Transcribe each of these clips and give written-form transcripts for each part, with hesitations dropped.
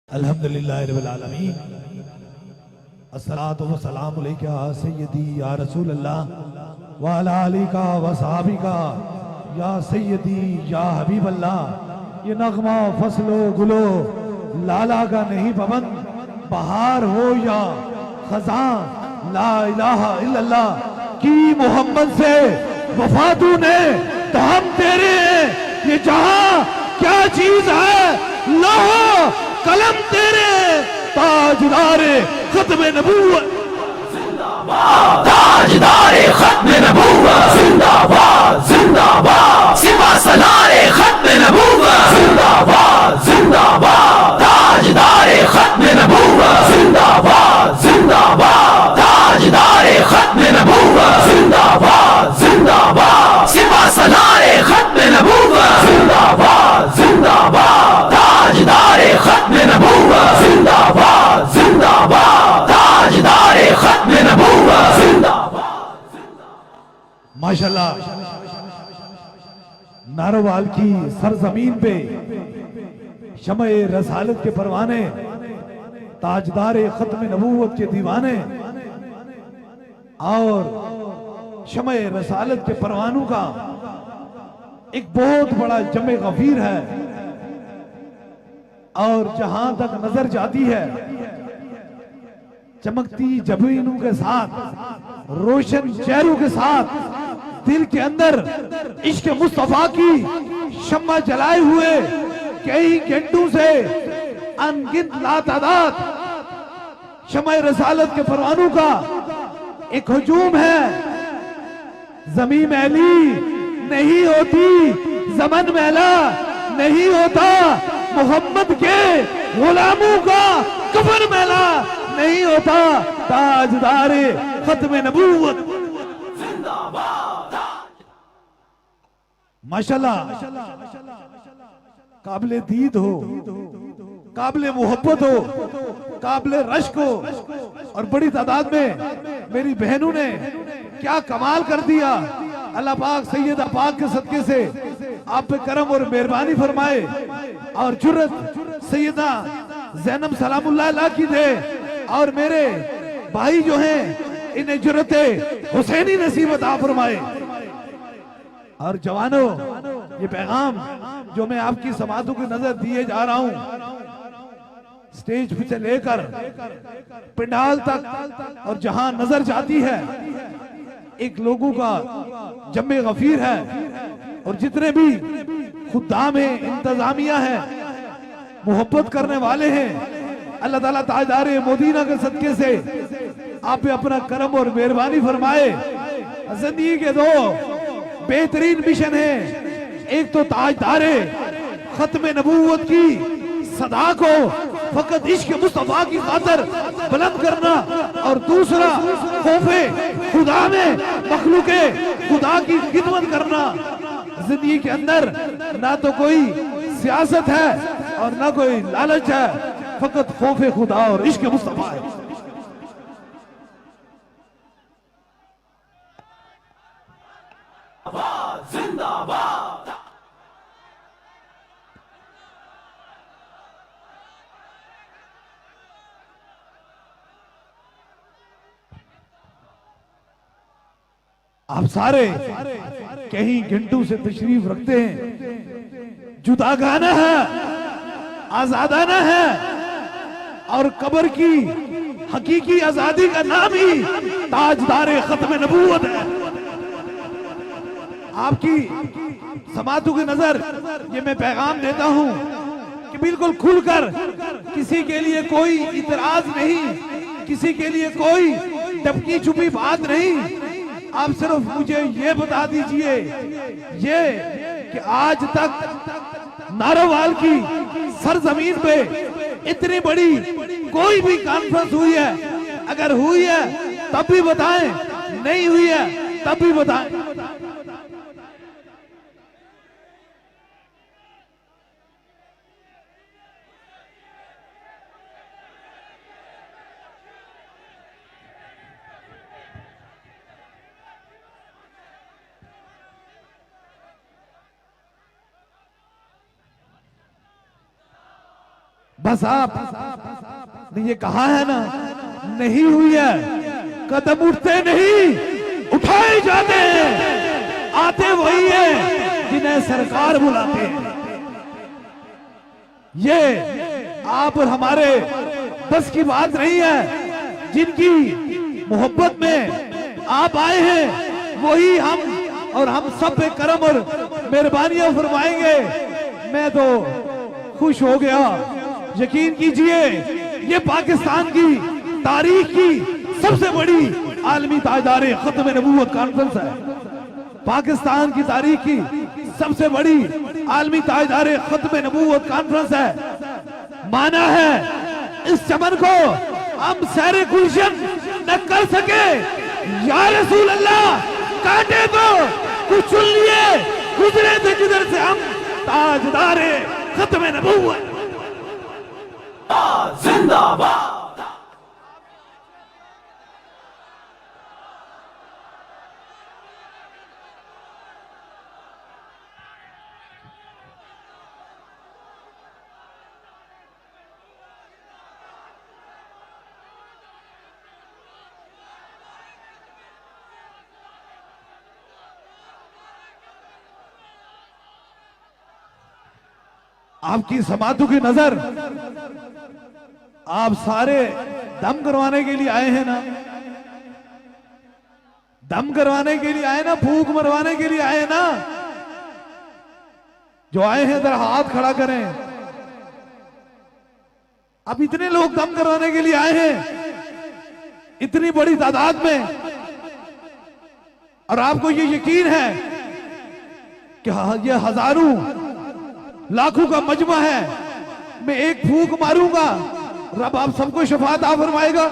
अल्हम्दुलिल्लाहि रब्बिल आलमीन अस्सलातु वस्सलामु अलैका सय्यदी या रसूल अल्लाह व अला आलिका व सहाबिका या सय्यदी या हबीब अल्लाह। ये नगमा फसलो गुलो लाला का नहीं पवन, बहार हो या खजां ला इलाहा इल्लल्लाह की मोहम्मद से वफा तूने तो हम तेरे हैं। ये जहां क्या चीज है, लोहो कलम तेरे, ताजदारे खत्मे नबूवत जिंदाबाद, ताजदारे खत्मे नबूवत जिंदाबाद जिंदाबाद, सिवा सलारे खत्मे नबूवत जिंदाबाद जिंदाबाद, ताजदारे खत्मे नबूवत जिंदाबाद जिंदाबाद, ताजदारे खत्मे नबूवत जिंदाबाद जिंदाबाद, सिवा सलारे खत्मे नबूवत जिंदाबाद जिंदाबाद, ताजदारे खत्मे नबूवत जिंदाबाद जिंदाबाद, ताजदारे खत्मे नबूवत जिंदाबाद। माशाल्लाह, नारोवाल की सरजमीन पे शमए रसालत के परवाने, ताजदारे खत्मे नबूवत के दीवाने और शमए रसालत के परवानों का एक बहुत बड़ा जमे गफीर है। और जहां तक नजर जाती है, चमकती जबीनों के साथ, रोशन चेहरों के साथ, दिल के अंदर इश्क मुस्तफा की शम्मा जलाए हुए कई घंटों से अनगिनत लातादाद शम्मा रसालत के परवानों का एक हुजूम है। ज़मीं मैली नहीं होती, ज़मन मैला नहीं होता, मोहम्मद के गुलामों का कफन मैला नहीं होता, ताजदारे खत्मे नबूवत जिंदाबाद। माशाल्लाह, काबिले दीद हो, काबिले मोहब्बत हो, काबिले रश्क हो, और बड़ी तादाद में मेरी बहनों ने क्या कमाल कर दिया। अल्लाह पाक सैयदा पाक के सदके से आप पे करम और मेहरबानी फरमाए और जुर्रत सैयदा ज़ैनब सलामुल्लाह अलैहा की दे, और मेरे भाई जो हैं इन्हें जुर्रते हुसैनी नसीब अता फरमाए। और जवानों, ये पैगाम जो मैं आपकी समातों की नजर दिए जा रहा हूं, स्टेज पे से लेकर पंडाल तक, और जहां नजर जाती है एक लोगों का जम्मे गफीर है। और जितने भी खुद्दाम हैं, इंतजामिया है, मोहब्बत करने वाले हैं, अल्लाह ताला ताजदारे मोदीना के सदके से आप पे अपना करम और मेहरबानी फरमाए। जिंदगी के दो बेहतरीन मिशन है, एक तो ताजदारे खत्मे नबूवत की सदा को फकत इश्क मुस्तफा की खातर बुलंद करना, और दूसरा खौफे खुदा में मखलूके खुदा की खिदमत करना। जिंदगी के अंदर ना तो कोई सियासत है और ना कोई लालच है, फकत खौफे खुदा और इश्क मुस्तफा है। जिंदाबाद। आप सारे कहीं घंटों से तशरीफ रखते हैं। जुदागाना है, आजादाना है, और कब्र की हकीकी आजादी का नाम ही ताजदारे खत्मे नबूवत है। आपकी समातों की नजर ये मैं पैगाम देता हूं कि बिल्कुल खुलकर, किसी के लिए कोई इतराज नहीं, किसी के लिए कोई दबकी छुपी बात नहीं। आप सिर्फ मुझे ये बता दीजिए ये कि आज तक नारोवाल की सरजमीन पे इतनी बड़ी कोई भी कॉन्फ्रेंस हुई है? अगर हुई है तब भी बताएं, नहीं हुई है तब भी बताएं। बस आपने ये कहा है ना, नहीं हुई है, कदम उठते नहीं उठाए जाते हैं, आते वही है जिन्हें सरकार बुलाते हैं। ये आप और हमारे बस की बात नहीं है। जिनकी मोहब्बत में आप आए हैं वही हम और हम सब पे करम और मेहरबानियां फरमाएंगे। मैं तो खुश हो गया। यकीन कीजिए ये पाकिस्तान की तारीख की सबसे बड़ी आलमी ताजदारे खत्म नबूवत कॉन्फ्रेंस है। पाकिस्तान की तारीख की सबसे बड़ी आलमी ताजदारे खत्म नबूवत कॉन्फ्रेंस है। माना है इस चमन को हम सैरे गुलशन न कर सके, या रसूल अल्लाह काटे तो कुछ चुन लिए, गुजरे थे जिधर से हम ताजदारे खत्म नबूवत जिंदाबाद। आपकी समातों की नजर, आप सारे दम करवाने के लिए आए हैं ना, दम करवाने के लिए आए ना, फूंक मरवाने के लिए आए ना। जो आए हैं जरा हाथ खड़ा करें। अब इतने लोग दम करवाने के लिए आए हैं, इतनी बड़ी तादाद में, और आपको ये यकीन है कि ये हजारों लाखों का मजमा है। मैं एक फूंक मारूंगा, रब आप सबको शफाअत अता फरमाएगा।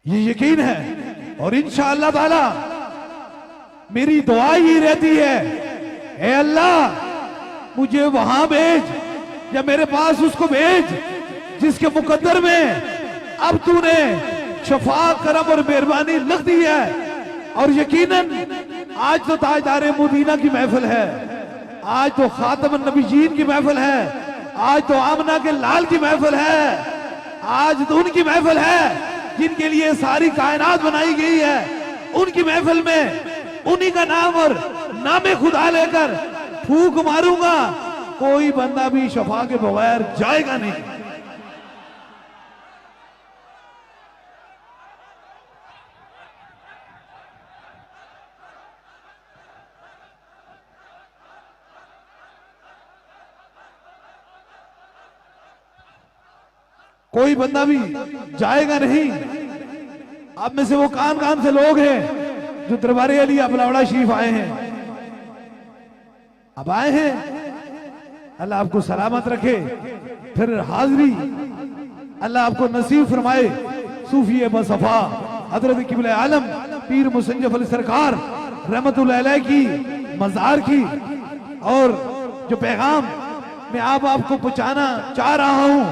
ये यकीन है और इंशाअल्लाह ताला मेरी दुआ ही रहती है, ए अल्लाह मुझे वहां भेज या मेरे पास उसको भेज जिसके मुकद्दर में अब तूने शफाअत करम और मेहरबानी लिख दी है। और यकीनन आज तो ताजदारे मदीना की महफिल है, आज तो खातमुन नबीयीन की महफिल है, आज तो आमना के लाल की महफिल है, आज तो उनकी महफिल है जिनके लिए सारी कायनात बनाई गई है। उनकी महफिल में उन्हीं का नाम और नामे खुदा लेकर फूंक मारूंगा, कोई बंदा भी शफा के बगैर जाएगा नहीं। कोई बंदा भी जाएगा नहीं। आप में से वो कान कान से लोग हैं जो दरबारे अली अबलावड़ा शरीफ आए हैं, अब आए हैं, अल्लाह आपको सलामत रखे। फिर हाजरी अल्लाह आपको नसीब फरमाए। सूफी बसफा हजरत किबले आलम पीर मुसंजफ अली सरकार रहमतुल्लाह अलैह की मजार की, और जो पैगाम मैं आपको पहुंचाना चाह रहा हूं,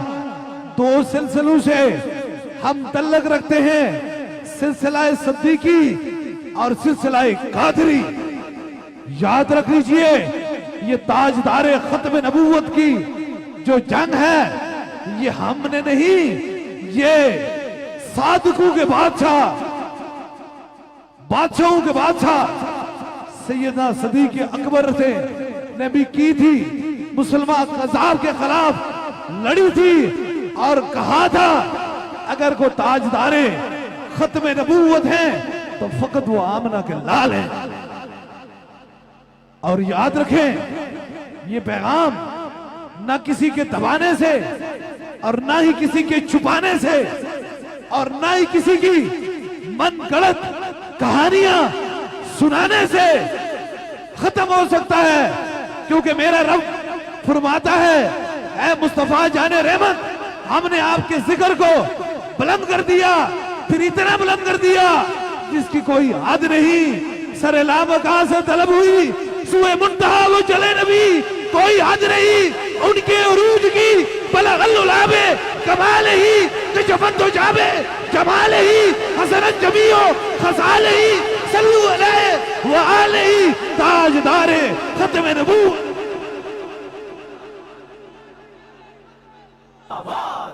दो सिलसिलों से हम तल्लक रखते हैं, सिलसिला सिद्दीकी और सिलसिला कादरी। याद रख लीजिए ये ताजदारे खत्म नबूवत की जो जंग है ये हमने नहीं, ये सादकों के बादशाहों के बादशाह सैयदना सदीक अकबर से ने भी की थी। मुसलमान कज़ाब के खिलाफ लड़ी थी और कहा था अगर को ताजदारे खत्म नबूवत हैं तो फकत वो आमना के लाल हैं। और याद रखें ये पैगाम ना किसी के दबाने से और ना ही किसी के छुपाने से और ना ही किसी की मन गलत कहानियां सुनाने से खत्म हो सकता है, क्योंकि मेरा रब फरमाता है, ऐ मुस्तफा जाने रहमत, हमने आपके जिक्र को बुलंद कर दिया, फिर इतना बुलंद कर दिया जिसकी कोई हद नहीं। सरे लामका से तलब हुई सुए मुंतहा वो चले नबी, कोई हद नहीं उनके उरूज की, बलगल्लुलाबे कमाल ही कि जफन तो जाबे जमाल ही, हसरत जमीओ खसाल ही, सल्लु अलैहि व आलिही, ताजदारे खत्म नबूवत।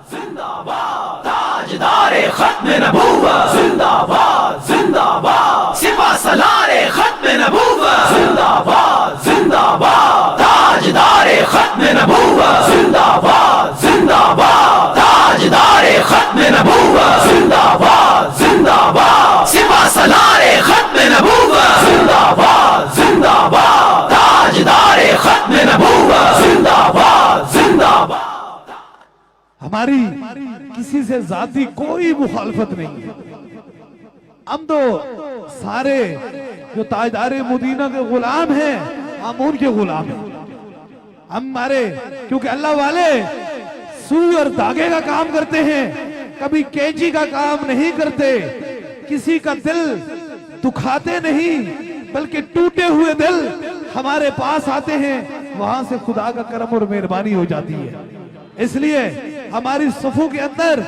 जिंदाबाद ताजदारे खत्म नबूवत, जिंदाबाद जिंदाबाद सिपा सलारे खत्म नबूवत, जिंदाबाद जिंदाबाद ताजदारे खत्म नबूवत, जिंदाबाद जिंदाबाद ताजदारे खत्म नबूवत, जिंदाबाद जिंदाबाद सिपा सलारे खत्म नबूवत, जिंदाबाद जिंदाबाद ताजदारे खत्म नबूवत, जिंदाबाद जिंदाबाद। हमारी किसी से जाती कोई मुखालफत नहीं है। हम तो सारे जो ताजदारे मदीना के गुलाम हैं, हम उनके गुलाम हैं। हमारे क्योंकि अल्लाह वाले सुई और धागे का काम करते हैं, कभी कैंची का काम नहीं करते। किसी का दिल दुखाते नहीं, बल्कि टूटे हुए दिल हमारे पास आते हैं, वहां से खुदा का करम और मेहरबानी हो जाती है। इसलिए हमारी सफों के अंदर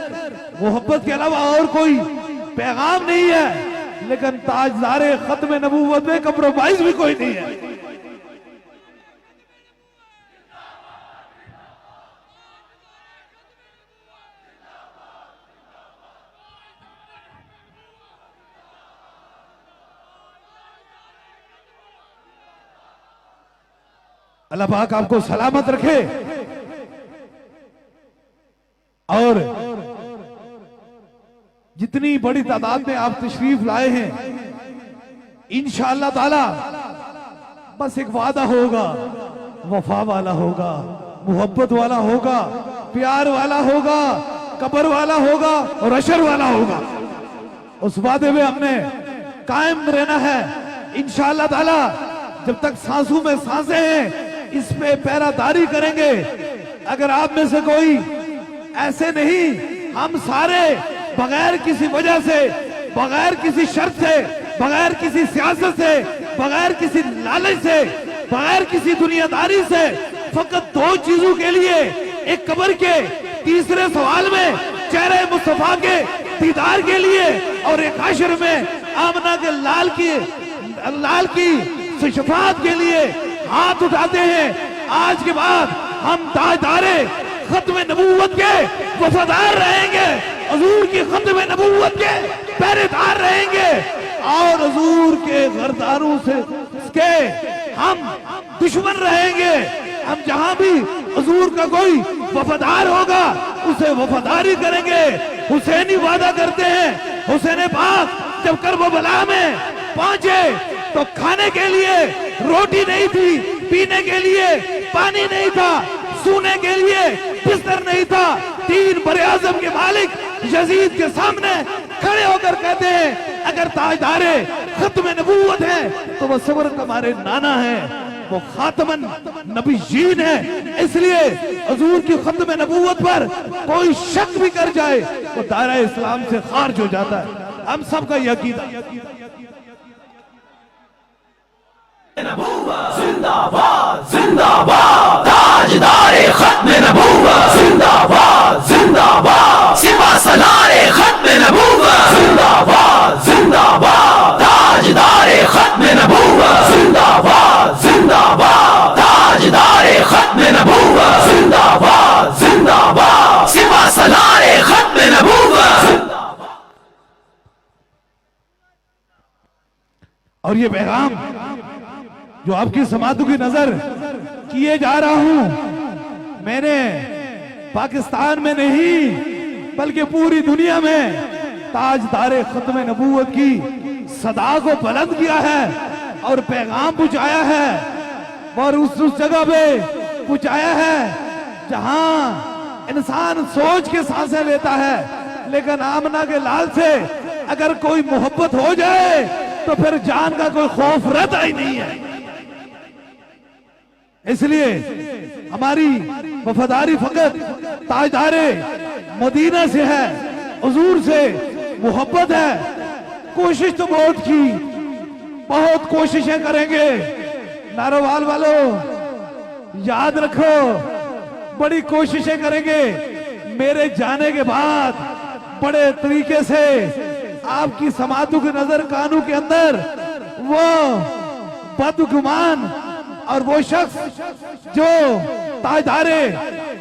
मोहब्बत के अलावा और कोई पैगाम नहीं है, लेकिन ताजदारे खत्म नबूवत में कंप्रोमाइज भी कोई नहीं है। अल्लाह पाक आपको सलामत रखे और जितनी बड़ी तादाद में आप तशरीफ लाए हैं, इंशाअल्लाह ताला बस एक वादा होगा, वफा वाला होगा, मोहब्बत वाला होगा, प्यार वाला होगा, कब्र वाला होगा और अशर वाला होगा। उस वादे में हमने कायम रहना है इंशाअल्लाह ताला। जब तक सांसों में सांसें हैं, इस पे पैरादारी करेंगे। अगर आप में से कोई ऐसे नहीं, हम सारे बगैर किसी वजह से, बगैर किसी शर्त से, बगैर किसी सियासत से, बगैर किसी लालच से, बगैर किसी दुनियादारी से, फकत दो चीजों के लिए, एक कब्र के तीसरे सवाल में चेहरे मुस्तफा के दीदार के लिए और एक हश्र में आमना के लाल की शफाअत के लिए हाथ उठाते हैं। आज के बाद हम ताजदारे खत्म नबूवत के वफादार रहेंगे, हुजूर की खत्म नबूवत के पहरेदार रहेंगे और हुजूर के गरदारों से के हम दुश्मन रहेंगे। हम जहां भी हुजूर का कोई वफादार होगा, उसे वफादारी करेंगे। हुसैनी वादा करते हैं, हुसैन पाक जब करबला में पहुंचे तो खाने के लिए रोटी नहीं थी, पीने के लिए पानी नहीं था, सोने के लिए बिस्तर नहीं था। 3 बरे-आज़म के मालिक यजीद के सामने खड़े होकर कहते हैं, अगर ताजदारे खत्म नबूवत है तो वह सबर तुम्हारे नाना है, वो खातमन नबीयीन है। इसलिए हुजूर की खत्म नबूवत पर कोई शक भी कर जाए तो दायरा इस्लाम से खारिज हो जाता है। हम सबका यकीन जिंदाबाद जिंदाबाद ताजदारे खत्म नबूवत, जिंदाबाद जिंदाबाद सिपा सलारे खत्म नबूवत, जिंदाबाद जिंदाबाद ताजदारे खत्म नबूवत, जिंदाबाद जिंदाबाद ताजदारे खत्म नबूवत, जिंदाबाद जिंदाबाद सिपा सलारे खत्म नबूवत। और ये पैगाम जो आपकी समातों की नजर किए जा रहा हूं, मैंने पाकिस्तान में नहीं बल्कि पूरी दुनिया में ताजदारे खत्म नबूवत की सदा को बुलंद किया है और पैगाम पहुंचाया है। और उस जगह पे पहुंचाया है जहां इंसान सोच के सांसें लेता है, लेकिन आमना के लाल से अगर कोई मोहब्बत हो जाए तो फिर जान का कोई खौफ रहता ही नहीं है। इसलिए हमारी वफादारी फकत ताजदारे मदीना से है, हुजूर से मोहब्बत है। कोशिश तो बहुत की, बहुत कोशिशें करेंगे, नारोवाल वालों याद रखो, बड़ी कोशिशें करेंगे मेरे जाने के बाद बड़े तरीके से आपकी समातों की नजर कानों के अंदर वो बदगुमान और वो शख्स जो ताजदारे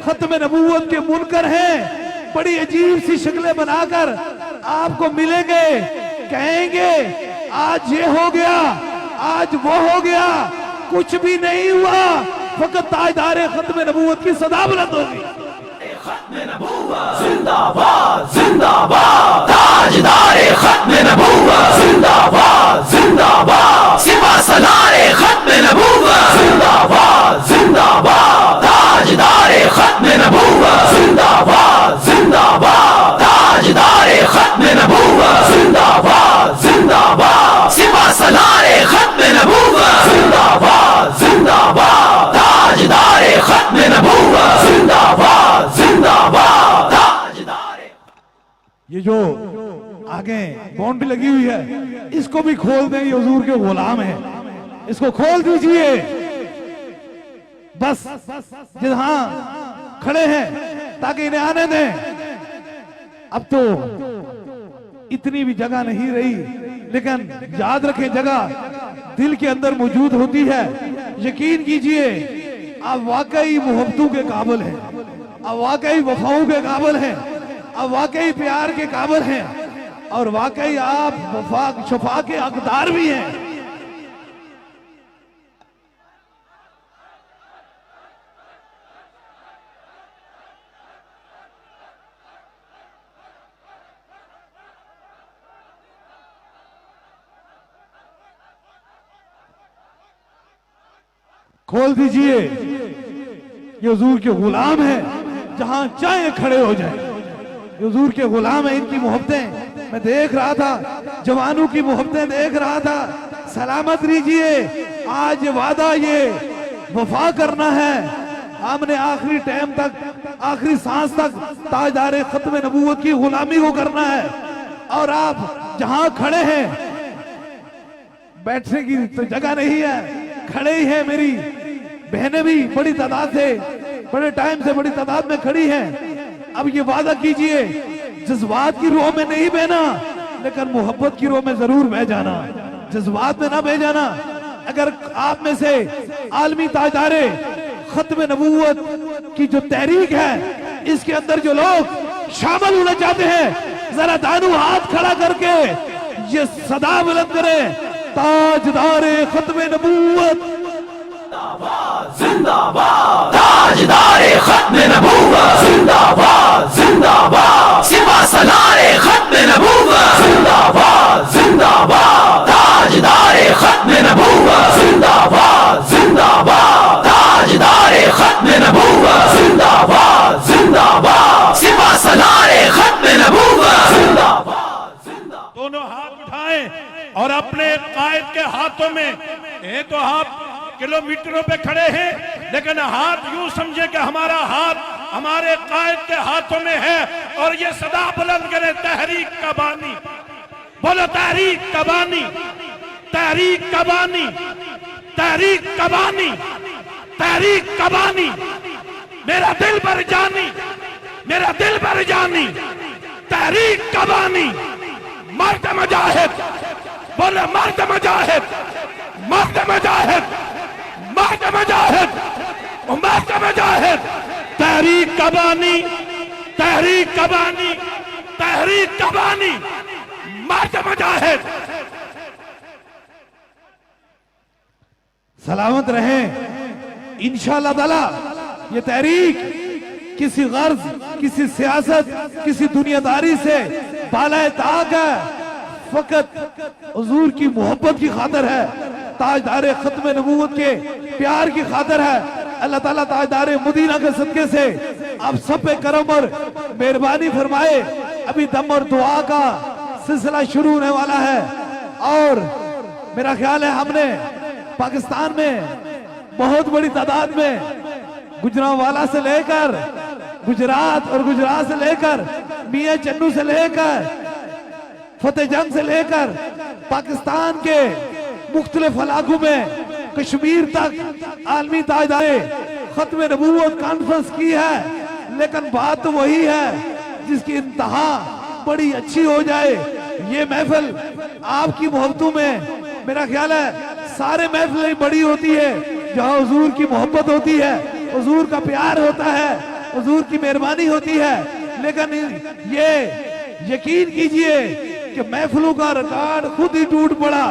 खत्म नबूवत के मुनकर हैं, बड़ी अजीब सी शक्लें बनाकर आपको मिलेंगे, कहेंगे आज ये हो गया, आज वो हो गया, कुछ भी नहीं हुआ, फकत ताजदारे खत्म नबूवत की सदा बुलंद होगी। जिंदाबाद जिंदाबाद ताजदारे खत्म नबूवत, जिंदाबाद जिंदाबाद सिपा सलारे खत्म नबूवत, जिंदाबाद जिंदाबाद ताजदारे खत्म नबूवत, जिंदाबाद जिंदाबाद ताजदारे खत्म नबूवत, जिंदाबाद जिंदाबाद सिपा सलारे खत्म नबूवत, जिंदाबाद जिंदाबाद ताजदारे खत्म नबूवत, जिंदाबाद जिंदाबाद ताजदारे। ये जो आगे बाउंड्री लगी हुई है इसको भी खोल दें, ये हुजूर के गुलाम है, इसको खोल दीजिए। बस जहां खड़े हैं ताकि इन्हें आने दें। अब तो इतनी भी जगह नहीं रही, लेकिन याद रखें जगह दिल के अंदर मौजूद होती है। यकीन कीजिए आप वाकई मोहब्बतों के काबिल हैं, आप वाकई वफाओं के काबिल हैं, आप वाकई प्यार के काबिल हैं और वाकई आप वफा शफा के हकदार भी हैं। खोल दीजिए, ये हुजूर के गुलाम है, जहां चाहे खड़े हो जाए, ये हुजूर के गुलाम है। इनकी मोहब्बतें मैं देख रहा था, जवानों की मोहब्बतें देख रहा था। सलामत रहिए, आज वादा ये वफा करना है, हमने आखिरी टाइम तक, आखिरी सांस तक ताजदारे खत्म नबूवत की गुलामी को करना है। और आप जहां खड़े हैं, बैठने की तो जगह नहीं है, खड़े ही हैं। मेरी बहनें भी बड़ी तादाद से, बड़े टाइम से बड़ी तादाद में खड़ी हैं। अब ये वादा कीजिए, जज्बात की रोह में नहीं बहना, लेकिन मोहब्बत की रोह में जरूर बह जाना, जज्बात में ना बह जाना। अगर आप में से आलमी ताजदारे खत्म नबूवत की जो तहरीक है, इसके अंदर जो लोग शामिल होना चाहते हैं, जरा दानू हाथ खड़ा करके ये सदा बुलंद करें, ताजदारे खत्म नबूवत जिंदाबाद ताजदारे खत्म नबूवत, जिंदाबाद जिंदाबाद सिपा सलारे खत्म नबूवत, जिंदाबाद जिंदाबाद ताजदारे खत्म नबूवत, जिंदाबाद जिंदाबाद ताजदारे खत्म नबूवत, जिंदाबाद जिंदाबाद सिपा सलारे खत्म नबूवत, जिंदाबाद जिंदाबाद। दोनों हाथ उठाएं और अपने कायद के हाथों में, ये तो आप किलोमीटरों पे खड़े हैं, लेकिन हाथ यूं समझे कि हमारा हाथ हमारे कायद के हाथों में है। और ये सदा बुलंद करें, तहरीक का बानी, बोलो तहरीक का बानी, तहरीक का बानी, तहरीक का बानी, तहरीक का बानी, मेरा दिल पर जानी, मेरा दिल पर जानी, तहरीक का बानी, मर्द मुजाहिद, बोलो मर्द मुजाहिद, मर्द मुजाहिद, मर्द मुजाहिद, मर्द मुजाहिद, तहरीक का बानी, तहरीक का बानी, तहरीक का बानी, मर्द मुजाहिद। सलामत रहें। इंशाअल्लाह ताला ये तहरीक किसी गर्ज, किसी सियासत, किसी दुनियादारी से बाला ताक है, फकत हुजूर की मोहब्बत की खातिर है, ताजदारे खत्म नबूवत के प्यार की खातिर है। अल्लाह ताला ताजदारे मदीना के सदके से आप सब पे करम और मेहरबानी फरमाए। अभी दम और दुआ का सिलसिला शुरू होने वाला है और मेरा ख्याल है हमने पाकिस्तान में बहुत बड़ी तादाद में गुजरांवाला से लेकर गुजरात और गुजरात से लेकर मियां चन्नू से लेकर फतेह जंग से लेकर पाकिस्तान के मुख्तलिफ इलाकों में कश्मीर तक आलमी ताजदारे खत्म नबूवत कॉन्फ्रेंस की है, लेकिन बात तो वही है जिसकी इंतहा बड़ी अच्छी हो जाए। ये महफिल आपकी मोहब्बतों में, मेरा ख्याल है सारे महफिल बड़ी होती है जहाँ हुजूर की मोहब्बत होती है, हुजूर का प्यार होता है, हुजूर की मेहरबानी होती है। लेकिन ये यकीन कीजिए कि महफिलों का रिकॉर्ड खुद ही टूट पड़ा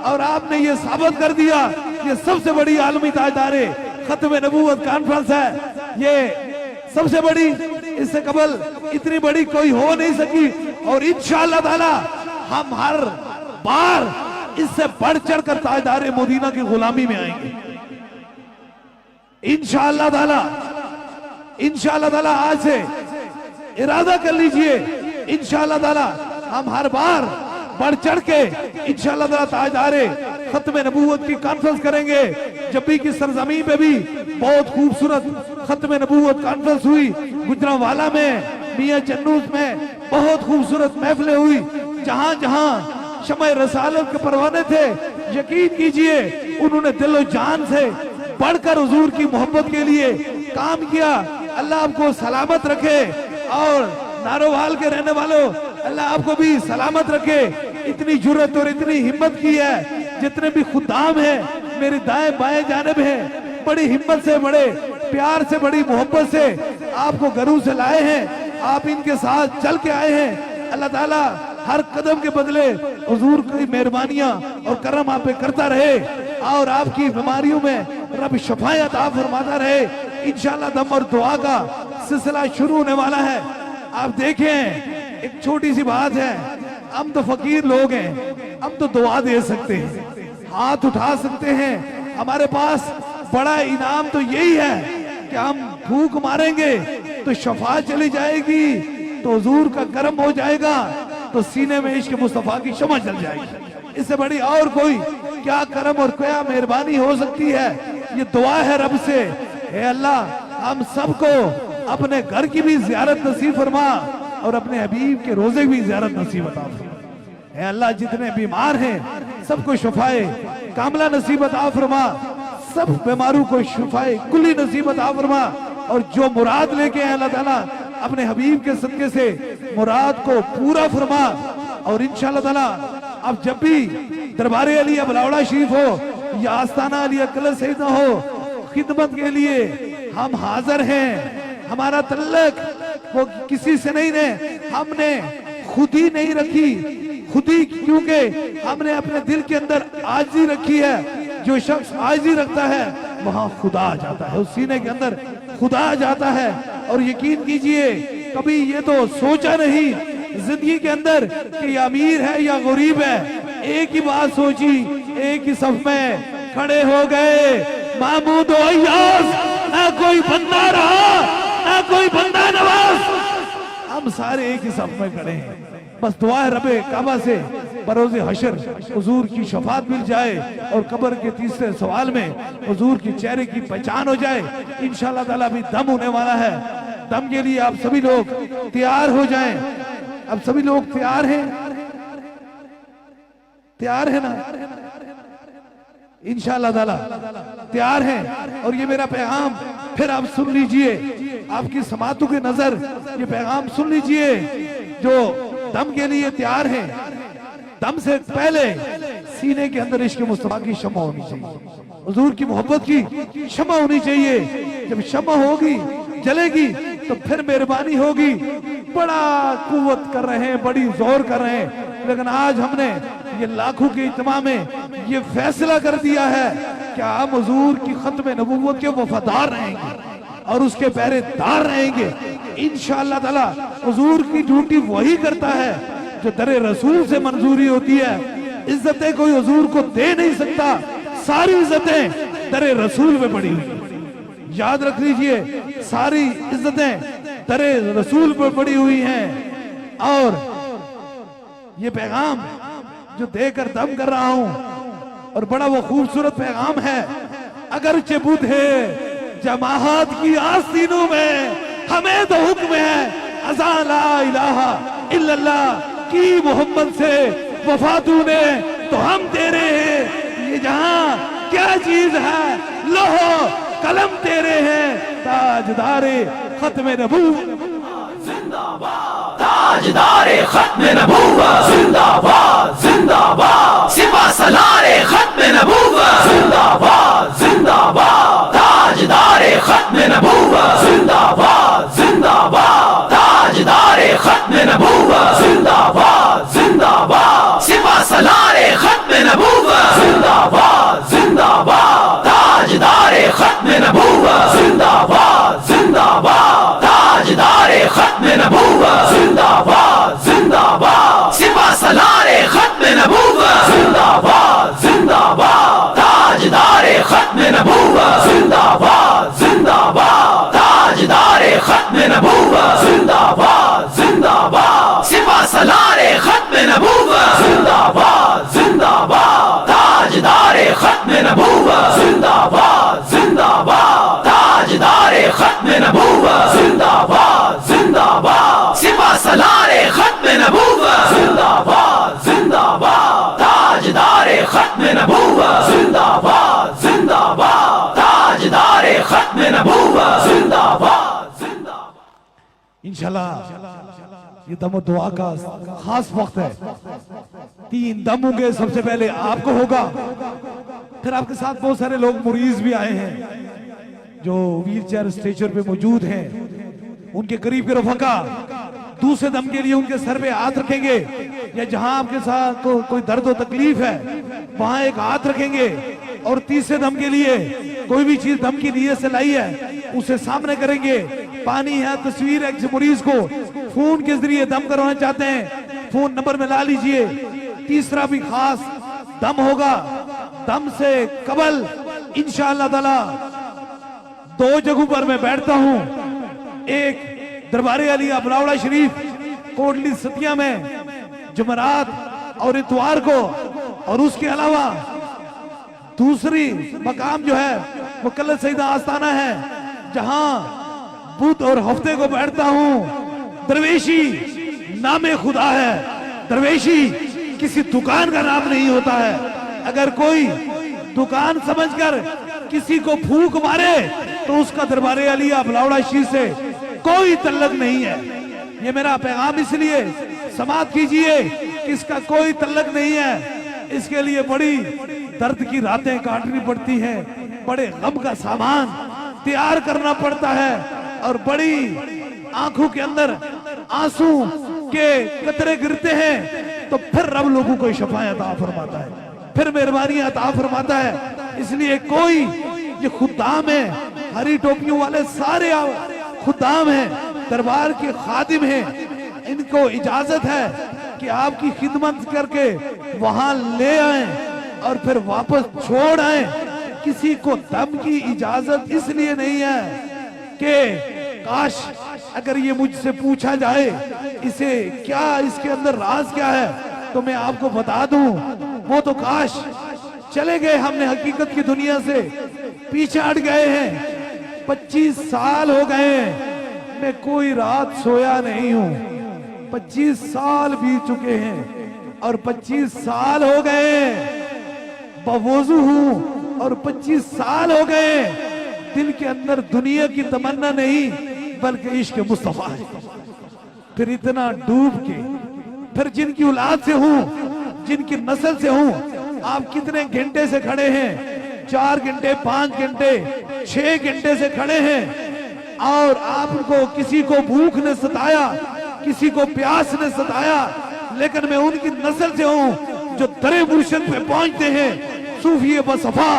और आपने ये साबित कर दिया ये सबसे बड़ी आलमी ताजदारे खत्म नबूवत कॉन्फ्रेंस है। ये सबसे बड़ी, इससे कबल इतनी बड़ी कोई हो नहीं सकी। और इंशाअल्लाह ताला हम हर बार इससे बढ़ चढ़ कर ताजदारे मदीना की गुलामी में आएंगे इंशाअल्लाह ताला। इंशाअल्लाह ताला आज से इरादा कर लीजिए, इंशाअल्लाह ताला हम हर बार बढ़ चढ़ के इंशाअल्लाह ताला ताजदारे खत्म नबूवत की कॉन्फ्रेंस करेंगे। जब भी की सरजमीन पे भी बहुत खूबसूरत खत्म नबूवत कॉन्फ्रेंस हुई, गुजरांवाला में, मियां चन्नूस में बहुत खूबसूरत महफिलें हुई, जहां जहां शमए रसालत के परवाने थे, यकीन कीजिए उन्होंने दिलो जान से बढ़कर हुजूर की मोहब्बत के लिए काम किया। अल्लाह आपको सलामत रखे और नारोवाल के रहने वालों अल्लाह आपको भी सलामत रखे। इतनी जुर्रत और इतनी हिम्मत की है, जितने भी खुदाम हैं मेरे दाएं बाएं जानिब हैं, बड़ी हिम्मत से, बड़े प्यार से, बड़ी मोहब्बत से आपको घरों से लाए हैं, आप इनके साथ चल के आए हैं। अल्लाह ताला हर कदम के बदले हुजूर की मेहरबानियां और करम आप पे करता रहे और आपकी बीमारियों में रब शफाए अता फरमाता रहे। इंशाअल्लाह दम और दुआ का सिलसिला शुरू होने वाला है। आप देखें, एक छोटी सी बात है, हम तो फकीर लोग हैं, हम तो दुआ दे सकते हैं, हाथ उठा सकते हैं। हमारे पास बड़ा इनाम तो यही है कि हम फूंक मारेंगे तो शफा चली जाएगी, तो हुजूर का करम हो जाएगा, तो सीने में इश्क मुस्तफा की शमा जल जाएगी। इससे बड़ी और कोई क्या करम और क्या मेहरबानी हो सकती है। ये दुआ है रब से, हे अल्लाह हम सबको अपने घर की भी जियारत नसीब फरमा और अपने हबीब के रोजे की भी जियारत नसीब अता फरमा। हे अल्लाह जितने बीमार हैं सबको शफाए कामला नसीब अता फरमा, सब बीमारों को शफाए कुल्ली नसीब अता फरमा। और जो मुराद लेके हैं अल्लाह ताला अपने हबीब के सदके से मुराद को पूरा फरमा। और इंशाअल्लाह ताला अब जब भी दरबारे अली बलावड़ा शरीफ हो या आस्ताना अली कलर सईद हो, खिदमत के लिए हम हाजिर हैं। हमारा तल्लक वो किसी से नहीं है, हमने खुद ही नहीं रखी, खुद ही, क्योंकि हमने अपने दिल के अंदर आजी रखी है। जो शख्स आजी रखता है वहां खुदा आ जाता है, उस सीने के अंदर खुदा आ जाता है। और यकीन कीजिए कभी ये तो सोचा नहीं जिंदगी के अंदर कि या अमीर है या गरीब है, एक ही बात सोची, एक ही सफ में खड़े हो गए, महमूद और अय्याज, ना कोई बंदा रहा ना कोई बंदा नवाज, हम सारे एक ही सफ में खड़े हैं। बस दुआ है रबे काबा से बरोज़े हशर हुजूर की शफात मिल जाए और कब्र के तीसरे सवाल में हुजूर की चेहरे की पहचान हो जाए। इंशाअल्लाह ताला भी दम होने वाला है, दम के लिए आप सभी लोग तैयार हो जाएं। अब सभी लोग तैयार हैं, तैयार है ना? इंशाअल्लाह ताला तैयार हैं। और ये मेरा पैगाम फिर आप सुन लीजिए, आपकी समातों के नजर ये पैगाम सुन लीजिए। जो दम के लिए तैयार हैं, दम से पहले सीने के अंदर इश्क मुस्तफा की शमा होनी चाहिए, हुजूर की मोहब्बत की शमा होनी चाहिए। जब शमा होगी, जलेगी, तो फिर मेहरबानी होगी। बड़ा कुव्वत कर रहे हैं, बड़ी जोर कर रहे हैं, लेकिन आज हमने ये लाखों के इज्तिमा में ये फैसला कर दिया है कि हम हुजूर की खत्म नबूवत के वफादार रहेंगे और उसके पहरेदार रहेंगे। इंशाअल्लाह ताला हुजूर की ड्यूटी वही करता है जो दरे रसूल से मंजूरी होती है। इज्जतें कोई हुजूर को दे नहीं सकता, सारी इज्जतें दरे रसूल में पड़ी हुई, याद रख लीजिए, सारी इज्जतें दरे रसूल पर पड़ी हुई हैं। और ये पैगाम जो देकर दम कर रहा हूं, और बड़ा वो खूबसूरत पैगाम है। अगर बुध है जमाहत की आस्तीनों में, हमें तो हुक्म है अज़ा ला इलाहा इल्लल्लाह की मोहम्मद से वफा तूने तो हम तेरे हैं। ये जहां क्या चीज है, लोहो कलम तेरे हैं ताजदारे खत्म नबूवत। ताजदारे खत्म नबूवत जिंदाबाद जिंदाबाद, सिपा सलारे खत्म नबूवत जिंदाबाद जिंदाबाद, ताजदारे खत्म नबूवत जिंदाबाद जिंदाबाद, ताजदारे खत्म नबूवत जिंदाबाद जिंदाबाद, सिपा सलारे खत्म नबूवत जिंदाबाद जिंदाबाद, ताजदारे खत्म नबूवत जिंदाबाद जिंदाबाद, ताजदारे खत्म नबूवत जिंदाबाद जिंदाबाद, सिपा सलारे खत्म नबूवत जिंदाबाद जिंदाबाद, ताजदारे खत्म नबूवत जिंदाबाद जिंदाबाद, ताजदारे खत्म नबूवत जिंदाबाद जिंदाबाद, सिपा सलारे खत्म नबूवत जिंदाबाद जिंदाबाद, ताजदारे खत्म नबूवत जिंदाबाद जिंदाबाद, ताजदारे खत्म नबूवत जिंदाबाद जिंदाबाद, सिपा सलारे खत्म नबूवत जिंदाबाद जिंदाबाद, ताजदारे खत्म नबूवत जिंदाबाद जिंदाबाद, ताजदारे खत्म नबूवत जिंदाबाद जिंदाबाद। इंशाल्लाह ये दम दुआ का खास वक्त है। 3 दम होंगे, सबसे पहले आपको होगा, फिर आपके साथ बहुत सारे लोग मुरीज भी आए हैं जो व्हील चेयर स्ट्रेचर पे मौजूद हैं, उनके करीब के रफका दूसरे दम के लिए उनके सर पे हाथ रखेंगे, या जहां आपके साथ कोई दर्द और तकलीफ है वहां एक हाथ रखेंगे, और तीसरे दम के लिए कोई भी चीज दम की नीयत से लाई है उसे सामने करेंगे। पानी है, तस्वीर है, किसी मरीज को फोन के जरिए दम करवाना चाहते हैं फोन नंबर में ला लीजिए। तीसरा भी खास दम होगा, दम से कबल इंशाअल्लाह ताला 2 जगहों पर मैं बैठता हूं, एक दरबारे अलिया बलावड़ा शरीफ कोटली सतिया में जुमरात और इतवार को, और उसके अलावा दूसरी मकाम जो है वो कल सईदा आस्ताना है जहां बुध और हफ्ते को बैठता हूं। दरवेशी नामे खुदा है, दरवेशी किसी दुकान का नाम नहीं होता है। अगर कोई दुकान समझकर किसी को फूंक मारे तो उसका दरबारे अलिया बलावड़ा शरीफ से कोई तल्लक नहीं है। ये मेरा पैगाम इसलिए समाप्त कीजिए कि इसका कोई तल्लक नहीं है। इसके लिए बड़ी दर्द की रातें काटनी पड़ती हैं, बड़े गम का सामान तैयार करना पड़ता है, और बड़ी आंखों के अंदर आंसू के कतरे गिरते हैं, तो फिर रब लोगों को शफाअत अता फरमाता है, फिर मेहरबानी अता फरमाता है। इसलिए कोई ये खुदाम है, हरी टोपियों वाले सारे खुदाम हैं, दरबार के खादिम हैं, इनको इजाजत है कि आपकी खिदमत करके वहां ले आए और फिर वापस छोड़ आए। किसी को दम की इजाजत इसलिए नहीं है कि काश अगर ये मुझसे पूछा जाए इसे क्या, इसके अंदर राज क्या है, तो मैं आपको बता दूं, वो तो काश चले गए, हमने हकीकत की दुनिया से पीछे हट गए हैं। 25 साल हो गए हैं, मैं कोई रात सोया नहीं हूं। 25 साल बीत चुके हैं और 25 साल हो गए बवजू हूं, और 25 साल हो गए दिल के अंदर दुनिया की तमन्ना नहीं बल्कि इश्क मुस्तफा है। फिर इतना डूब के, फिर जिनकी औलाद से हूं, जिनकी नस्ल से हूं, आप कितने घंटे से खड़े हैं? 4 घंटे, 5 घंटे, 6 घंटे से खड़े हैं, और आपको किसी को भूख ने सताया, किसी को प्यास ने सताया, लेकिन मैं उनकी नस्ल से हूं जो दरे मुर्शिद पे पहुंचते हैं। सूफी बसफा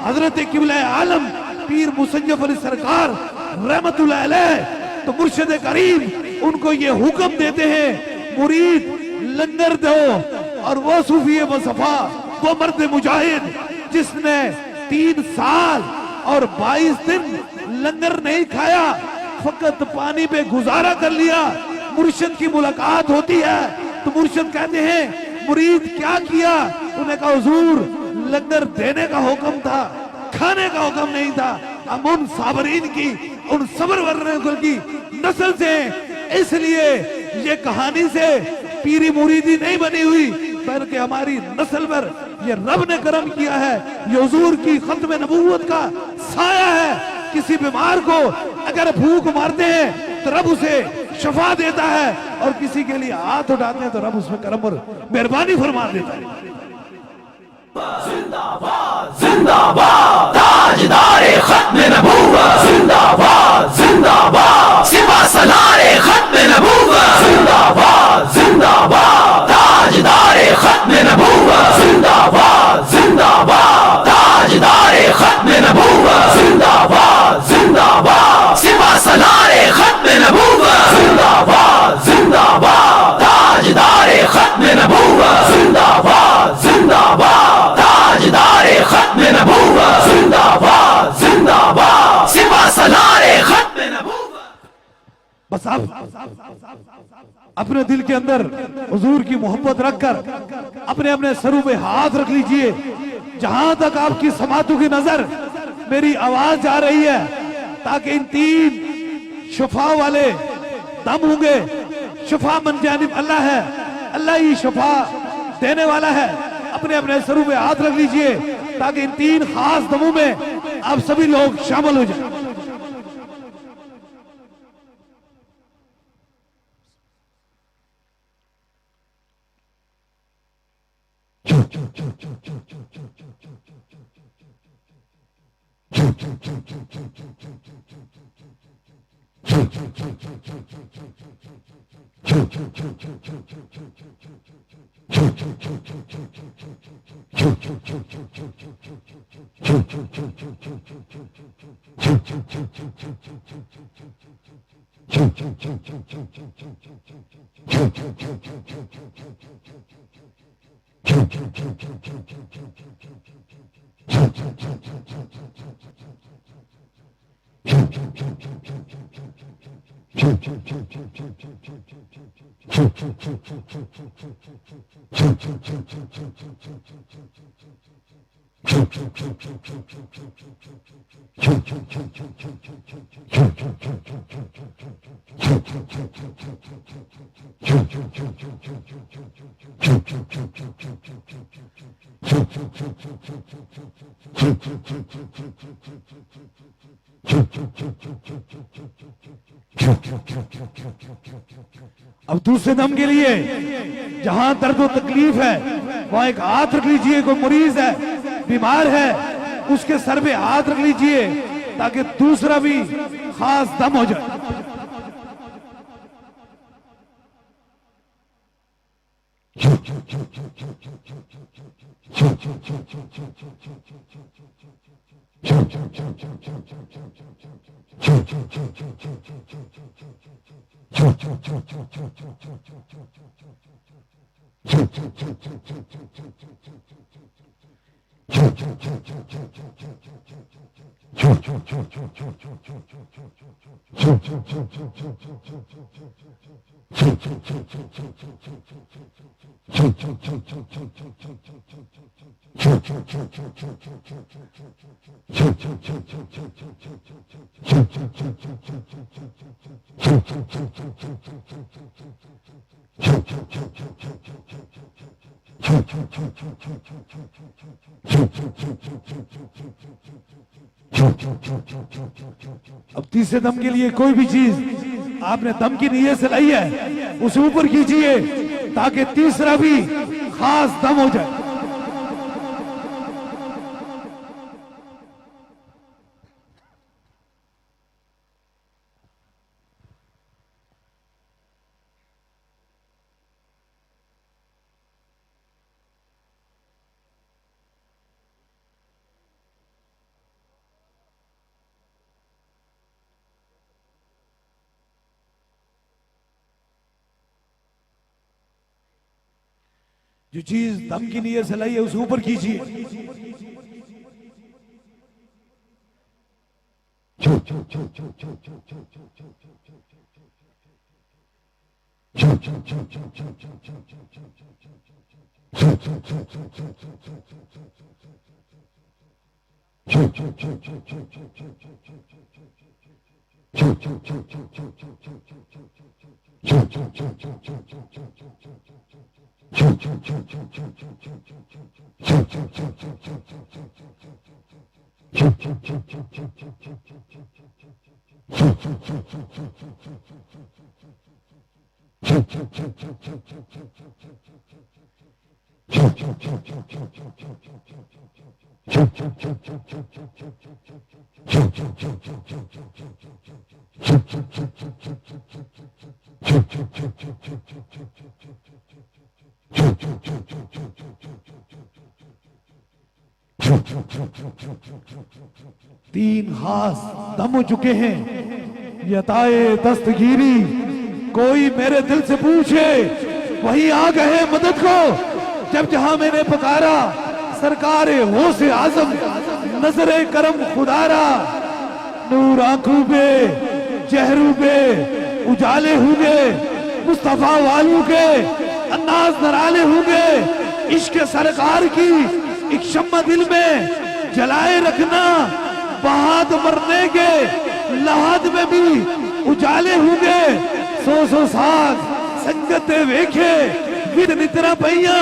हजरत किबला आलम पीर मुसज्जफ अली सरकार रहमतुल्लाह अलैह, तो मुर्शिद करीम उनको ये हुक्म देते हैं, मुरीद लंगर दो। और वो सूफी बसफा, वो मर्द मुजाहिद जिसने 3 साल और 22 दिन लंगर नहीं खाया, फकत पानी पे गुजारा कर लिया। मुर्शिद की मुलाकात होती है तो मुर्शिद कहते हैं मुरीद क्या किया? उन्हें कहा हुजूर लंगर देने का हुक्म था, खाने का हुक्म नहीं था। हम उन साबरीन की, उन सबर वर्ने की नस्ल से, इसलिए ये कहानी से पीरी मुरीदी नहीं बनी हुई, बल्कि हमारी नस्ल पर ये रब ने करम किया है, ये हुजूर की खत्म नबूवत का साया है। किसी बीमार को अगर भूख मारते हैं तो रब उसे शफा देता है, और किसी के लिए हाथ उठाते हैं तो रब उसमें करम और मेहरबानी फरमा देता है। जिंदाबाद जिंदाबाद ताजदारे खत्म नबूवत, जिंदाबाद जिंदाबाद सिपह सलारे खत्म नबूवत, जिंदाबाद जिंदाबाद ताजदारे खत्म नबूवत, जिंदाबाद जिंदाबाद ताजदारे खत्म नबूवत, जिंदाबाद जिंदाबाद सिपह सलारे खत्म नबूवत, जिंदाबाद जिंदाबाद ताजदारे खत्म नबूवत, जिंदाबाद जिंदाबाद ताजदारे खत्म नबूवत, जिंदाबाद जिंदाबाद सिपह सलारे खत्म नबूवत। बस आप अपने दिल के अंदर हुजूर की मोहब्बत रखकर अपने अपने सरों पे हाथ रख लीजिए। जहां तक आपकी समातों की नजर मेरी आवाज जा रही है, ताकि इन 3 शफा वाले दम होंगे। शफा मन जानिब अल्लाह है, अल्लाह ही शफा देने वाला है। अपने अपने सरों पे हाथ रख लीजिए ताकि इन 3 खास दमों में आप सभी लोग शामिल हो जाए। अब दूसरे दम के लिए जहां दर्द और तकलीफ है वहां एक हाथ रख लीजिए। कोई मरीज है, बीमार है, उसके सर पे हाथ रख लीजिए ताकि दूसरा भी खास दम हो जाए। अब तीसरे दम के लिए कोई भी चीज आपने दम की नीयत से लाई है उसे ऊपर कीजिए ताकि तीसरा भी खास दम हो जाए। जो चीज दम की नीयत से लाई है उसे ऊपर कीजिए। तीन हाथ दम हो चुके हैं, यताए दस्तगीरी कोई मेरे दिल से पूछे, वही आ गए मदद को। जब जहां मैंने पुकारा सरकारे होश आजम, नजरे करम खुदारा, नूर आंखों पे चेहरों पे उजाले होंगे, मुस्तफा वालों के अंदाज नराले होंगे। इश्क सरकार की एक शम्मा दिल में जलाए रखना, बाद मरने के लहाद में भी उजाले होंगे। सौ साल संगते वेखे विद नितरा पैया,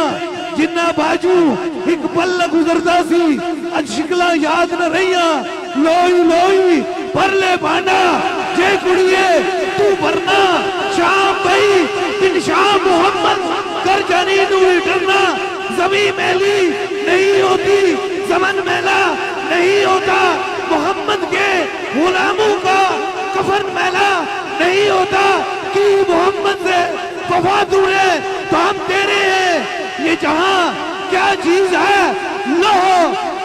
जिन्ना बाजू एक पल गुजरता सी, अज शिकला याद न रहिया। लोई लोई परले बाना जे कुड़िए तू भरना, शाम भाई दिन शाम मोहम्मद कर जानी तू डरना। जमी मैली नहीं होती, जमन मैला नहीं होता, मोहम्मद के गुलामों का कफन मैला नहीं होता। कि मोहम्मद से वफा तूने तो हम तेरे हैं, ये जहां क्या चीज है लोहो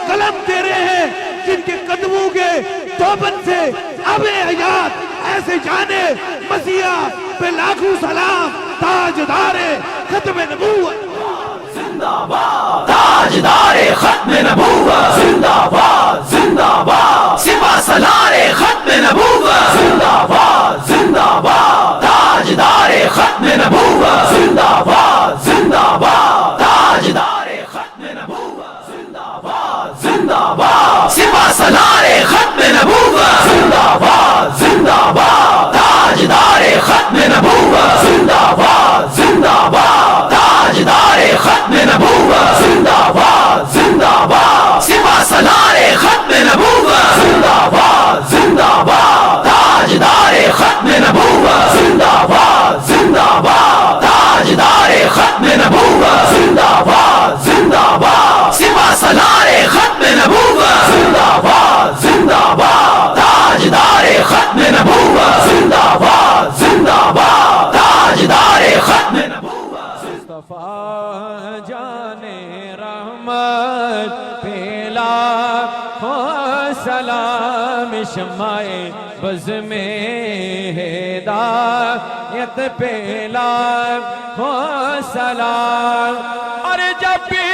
कलम तेरे हैं, जिनके कदमों के तोबन से अबे हयात ऐसे जाने मसीहा पे लाखों सलाम। ताजदारे खत्म नबूवत जिंदाबाद, ताजदारे खत्म नबूवत जिंदाबाद जिंदाबाद, सिपा सलारे खत्म नबूवत जिंदाबाद जिंदाबाद, ताजदारे खत्म नबूवत जिंदाबाद जिंदाबाद, ताजदारे खत्म नबूवत जिंदाबाद जिंदाबाद, सिपा सलारे खत्म नबूवत जिंदाबाद जिंदाबाद, ताजदारे खत्म नबूवत जिंदाबाद जिंदाबाद, ताजदारे खत्म नबूवत जिंदाबाद जिंदाबाद, सिपा सलारे खत्म नबूवत जिंदाबाद जिंदाबाद, ताजदारे खत्म नबूवत जिंदाबाद जिंदाबाद, ताजदारे खत्म नबूवत जिंदाबाद जिंदाबाद, सिपा सलारे खत्म नबूवत जिंदाबाद जिंदाबाद, ताजदारे खत्म नबूवत जिंदाबाद जिंदाबाद, ताजदारे खत्म नबूवत। मुस्तफा जाने रहमत पेला हो सलाम, शमाए बज़ में हिदायत पेला हो सलाम। और जब भी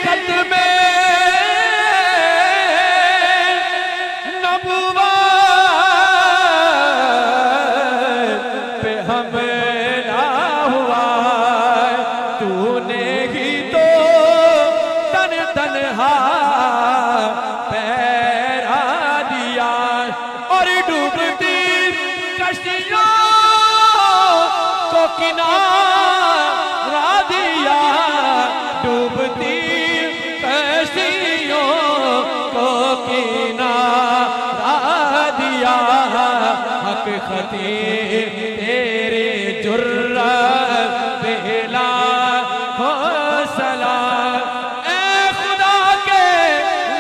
खत में नबुवत पे हमला हुआ, तूने ही तो तन तन्हा पैरा दिया। और डूबती कश्तियों को किनारा दिया, डूबती कश्तियों को किनारा दिया। हक खतीर तेरे जुर्रत बेला हो सलाम। ए खुदा के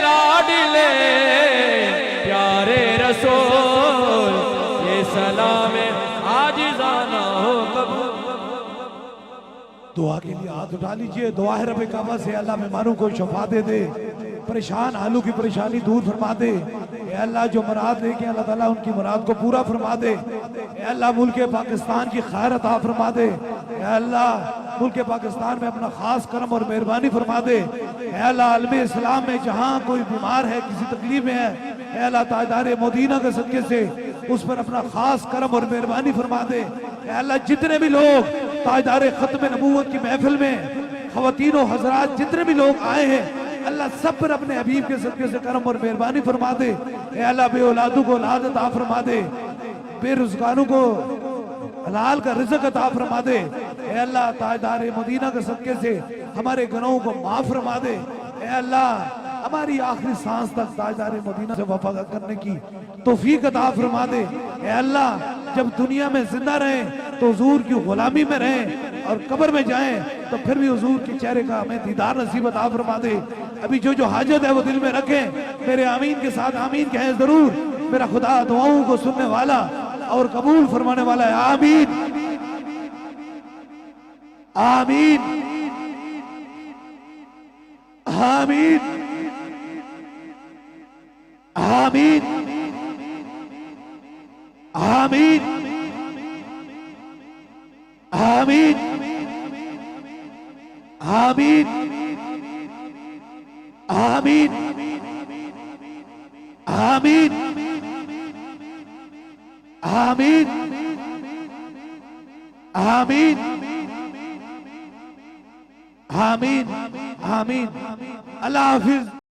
लाडले प्यारे रसूल, ये सलाम आजिज़ाना हो कबूल। दुआ के लिए हाथ उठा लीजिए। दुआ है रब काबा से अल्लाह मेहमानों को शफा दे दे, परेशान हालों की परेशानी दूर फरमा दे। ए अल्लाह जो मुराद लेके अल्लाह ताला उनकी मुराद को पूरा फरमा दे। ए अल्लाह मुल्क पाकिस्तान की खैर अता फरमा दे। ए अल्लाह मुल्क पाकिस्तान में अपना खास करम और मेहरबानी फरमा दे। ए अल्लाह आलम इस्लाम में जहाँ कोई बीमार है, किसी तकलीफ में है, ए अल्लाह ताजदार मदीना के सदके से उस पर अपना खास करम और मेहरबानी फरमा दे। ए अल्लाह जितने भी लोग ताजदार खत्म नबूवत की महफिल में, खवातीनों हजरात जितने भी लोग आए हैं, अल्लाह सब पर अपने हबीब के सदके से करम और मेहरबानी फरमा दे। ए अल्लाह बे औलादों को औलाद अता फरमा दे, बेरोजगारों को हलाल का रिज़्क अता फरमा दे। ए ए अल्लाह ताजदार मदीना के सदके से हमारे गुनाहों को माफ फरमा दे। ए अल्लाह हमारी आखिरी सांस तक ताजदार मदीना से वफा करने की तौफीक अता फरमा दे। ए अल्लाह जब दुनिया में जिंदा रहें तो हुजूर की गुलामी में रहें और कब्र में जाएं तो फिर भी हुजूर के चेहरे का हमें दीदार नसीब अता फरमा दे। अभी जो हाजत है वो दिल में रखें, मेरे आमीन के साथ आमीन कहें जरूर। मेरा खुदा दुआओं को सुनने वाला और कबूल फरमाने वाला है। आमीन आमीन आमीन आमीन आमीन आमीन आमीन आमीन आमीन आमीन आमीन आमीन आमीन। अल्लाह हाफिज।